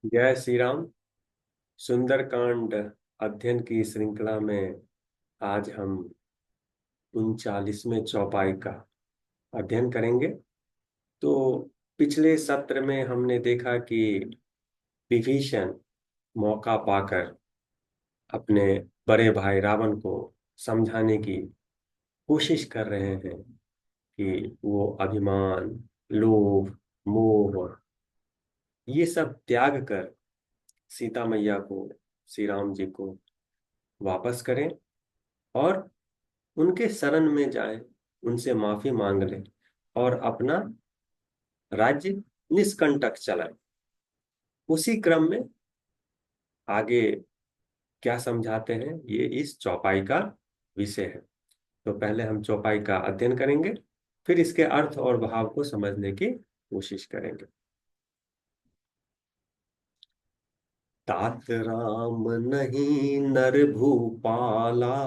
जय श्री राम। सुंदरकांड अध्ययन की श्रृंखला में आज हम 39वें चौपाई का अध्ययन करेंगे। तो पिछले सत्र में हमने देखा कि विभीषण मौका पाकर अपने बड़े भाई रावण को समझाने की कोशिश कर रहे हैं कि वो अभिमान, लोभ, मोह ये सब त्याग कर सीता मैया को, श्री राम जी को वापस करें और उनके शरण में जाएं, उनसे माफी मांग लें और अपना राज्य निष्कंटक चलाएं। उसी क्रम में आगे क्या समझाते हैं ये इस चौपाई का विषय है। तो पहले हम चौपाई का अध्ययन करेंगे, फिर इसके अर्थ और भाव को समझने की कोशिश करेंगे। तात राम नहीं नर भूपाला,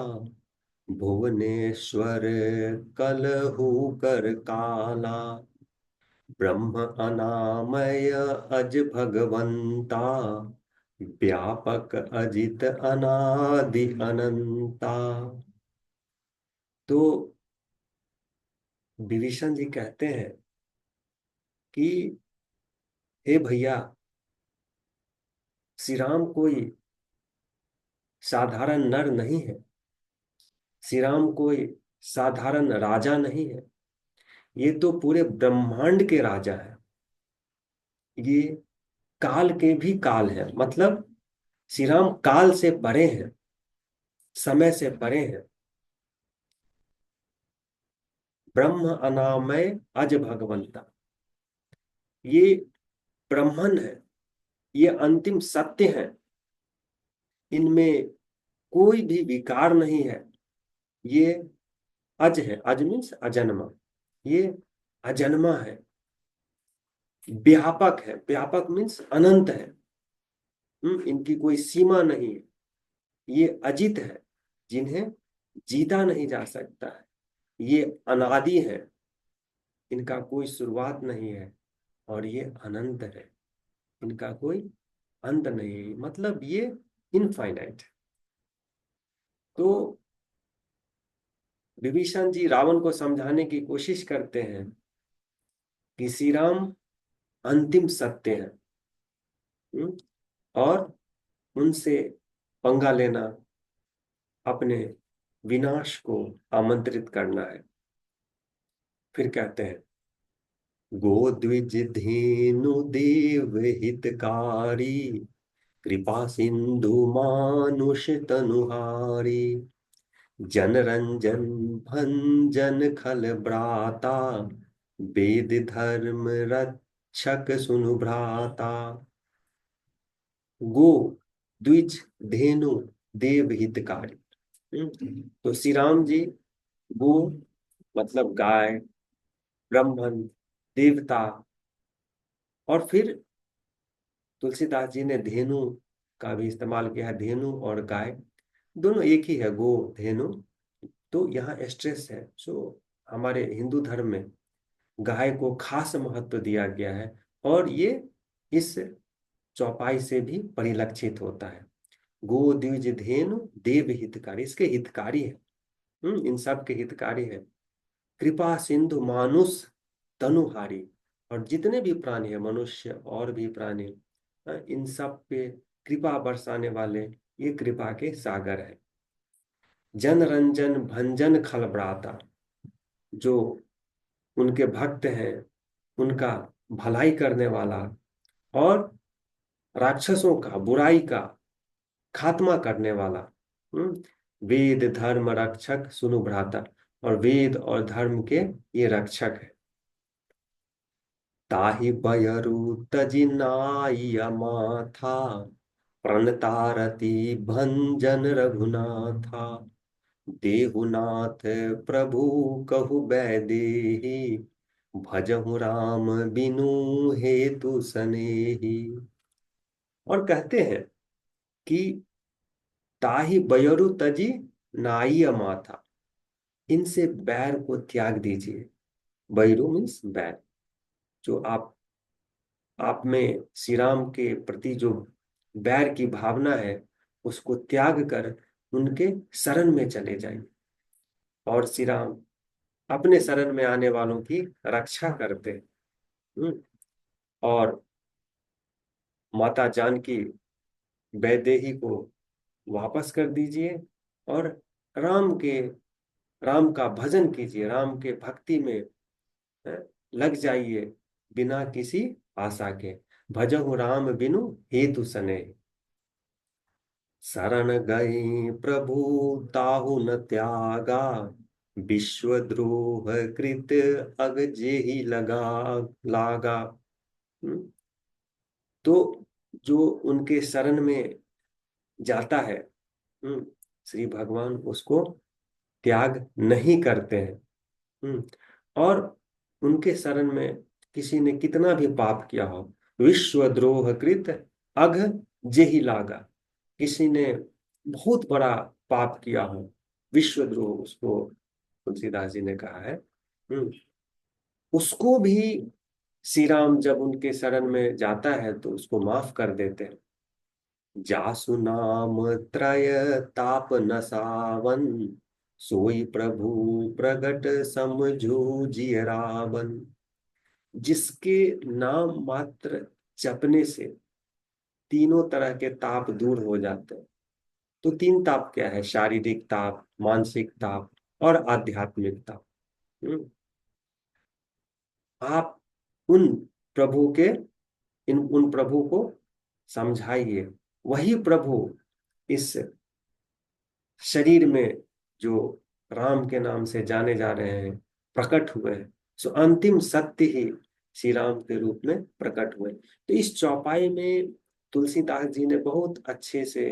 भुवनेश्वर कलहू कर काला। ब्रह्म अनामय अज भगवंता, व्यापक अजित अनादि अनंता। तो विभीषण जी कहते हैं कि हे भैया, श्री राम कोई साधारण नर नहीं है, श्री राम कोई साधारण राजा नहीं है, ये तो पूरे ब्रह्मांड के राजा है। ये काल के भी काल है, मतलब श्री राम काल से परे हैं, समय से परे हैं। ब्रह्म अनामय अज भगवंता, ये ब्रह्मन है, ये अंतिम सत्य है, इनमें कोई भी विकार नहीं है। ये अज है, अज मीन्स अजन्मा, ये अजन्मा है। व्यापक है, व्यापक मीन्स अनंत है। इनकी कोई सीमा नहीं है। ये अजित है, जिन्हें जीता नहीं जा सकता है। ये अनादि है, इनका कोई शुरुआत नहीं है। और ये अनंत है, इनका कोई अंत नहीं है, मतलब ये इनफाइनाइट। तो विभीषण जी रावण को समझाने की कोशिश करते हैं कि श्री राम अंतिम सत्य है। हम्म, और उनसे पंगा लेना अपने विनाश को आमंत्रित करना है। फिर कहते हैं, गोद्विज धेनु देव हितकारी, कृपा सिंधु मानुष तनुहारी। जन रंजन भंजन खल भ्राता, वेद धर्म रक्षक सुनु भ्राता। गो, द्विज, धेनु, देव हितकारी। तो श्री राम जी गो मतलब गाय, ब्राह्मण, देवता, और फिर तुलसीदास जी ने धेनु का भी इस्तेमाल किया है। धेनु और गाय दोनों एक ही है, गो धेनु। तो यहाँ स्ट्रेस है। हमारे हिंदू धर्म में गाय को खास महत्व दिया गया है, और ये इस चौपाई से भी परिलक्षित होता है। गो द्विज धेनु देव हितकारी, इसके हितकारी है। इन सब के हितकारी है। कृपा सिंधु मानुष तनुहारी, और जितने भी प्राणी है, मनुष्य और भी प्राणी, इन सब पे कृपा बरसाने वाले ये कृपा के सागर है। जन रंजन भंजन खलबड़ाता, जो उनके भक्त हैं उनका भलाई करने वाला, और राक्षसों का, बुराई का खात्मा करने वाला। वेद धर्म रक्षक सुनु भ्राता, और वेद और धर्म के ये रक्षक है। ताहि बयरु तजि नाइया माथा, प्रणतारति भंजन रघुनाथा। देहुनाथ प्रभु कहु बैदेही, भजहु राम बिनु हेतु सनेही। और कहते हैं कि ताहि बयरु तजी नाई माथा, इनसे बैर को त्याग दीजिए। बैरु मीन्स बैर, जो आप आप में श्री राम के प्रति जो बैर की भावना है उसको त्याग कर उनके शरण में चले जाइए, और श्री राम अपने शरण में आने वालों की रक्षा करते हैं। और माता जानकी वैदेही को वापस कर दीजिए, और राम के राम का भजन कीजिए, राम के भक्ति में अ, लग जाइए बिना किसी आशा के। भजहु राम बिनु हेतु सने, शरण गई प्रभु ताहु न त्यागा, विश्वद्रोह कृत अग जेहि लगा लागा। हम्म, तो जो उनके शरण में जाता है, श्री भगवान उसको त्याग नहीं करते हैं। और उनके शरण में किसी ने कितना भी पाप किया हो, विश्वद्रोह कृत अघ जेहि लागा, किसी ने बहुत बड़ा पाप किया हो, विश्वद्रोह उसको तुलसीदास जी ने कहा है, उसको भी श्री राम जब उनके शरण में जाता है तो उसको माफ कर देते हैं। जासु नाम त्रय ताप न सावन, सोई प्रभु प्रगट समझू जिय रावण। जिसके नाम मात्र जपने से तीनों तरह के ताप दूर हो जाते हैं। तो तीन ताप क्या है? शारीरिक ताप, मानसिक ताप और आध्यात्मिक ताप। हम्म, आप उन प्रभु के इन उन प्रभु को समझाइए, वही प्रभु इस शरीर में जो राम के नाम से जाने जा रहे हैं प्रकट हुए हैं। सो अंतिम सत्य ही श्री राम के रूप में प्रकट हुए। तो इस चौपाई में तुलसीदास जी ने बहुत अच्छे से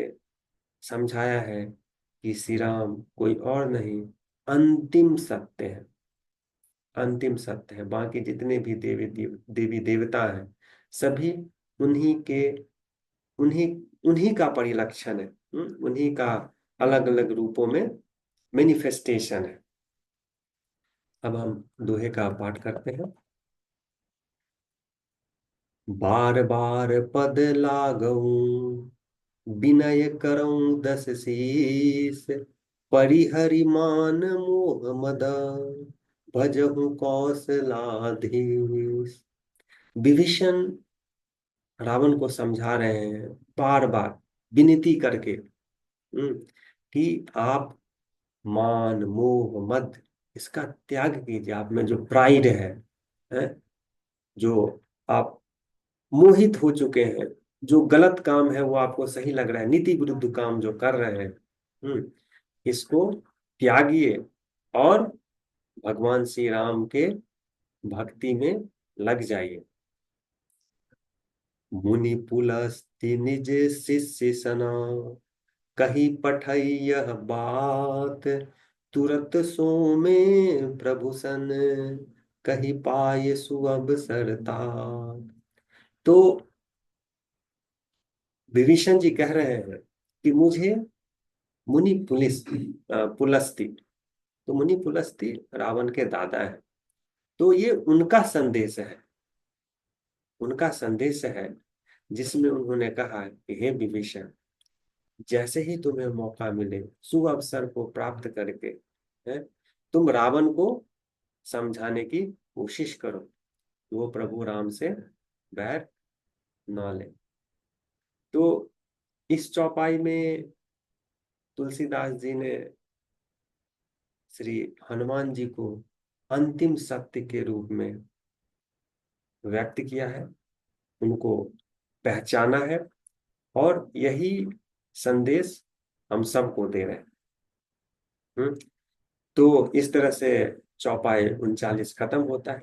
समझाया है कि श्री राम कोई और नहीं, अंतिम सत्य है, अंतिम सत्य है। बाकी जितने भी देवी देवता हैं सभी उन्हीं के उन्हीं उन्हीं का परिलक्षण है। उन्हीं का अलग अलग रूपों में मैनिफेस्टेशन है। अब हम दोहे का पाठ करते हैं। बार बार पद लागऊं, विनय करऊं दस शीस, परिहरि मान मोह मद, भजहु कौशलाधीश। विभीषण रावण को समझा रहे हैं बार बार विनती करके, कि आप मान मोह मद इसका त्याग कीजिए। आप में जो प्राइड है, जो आप मोहित हो चुके हैं, जो गलत काम है वो आपको सही लग रहा है, नीति विरुद्ध काम जो कर रहे हैं, इसको त्यागिए और भगवान श्री राम के भक्ति में लग जाइए। मुनि पुलस्ति निज शिष्य सना, कही पठई यह बात, तुरत सो में प्रभु सन, कही पाए सुअवसर तात। तो विभीषण जी कह रहे हैं कि मुझे मुनि पुलस्ती, तो मुनि पुलस्ती रावण के दादा है। तो ये उनका संदेश है, उनका संदेश है जिसमें उन्होंने कहा कि हे विभीषण, जैसे ही तुम्हें मौका मिले सुअवसर को प्राप्त करके, है, तुम रावण को समझाने की कोशिश करो, वो प्रभु राम से बैर न ले। तो इस चौपाई में तुलसीदास जी ने श्री हनुमान जी को अंतिम सत्य के रूप में व्यक्त किया है, उनको पहचाना है, और यही संदेश हम सबको दे रहे हैं। तो इस तरह से चौपाई 39 खत्म होता है।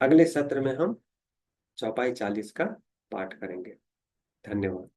अगले सत्र में हम चौपाई 40 का पाठ करेंगे। धन्यवाद।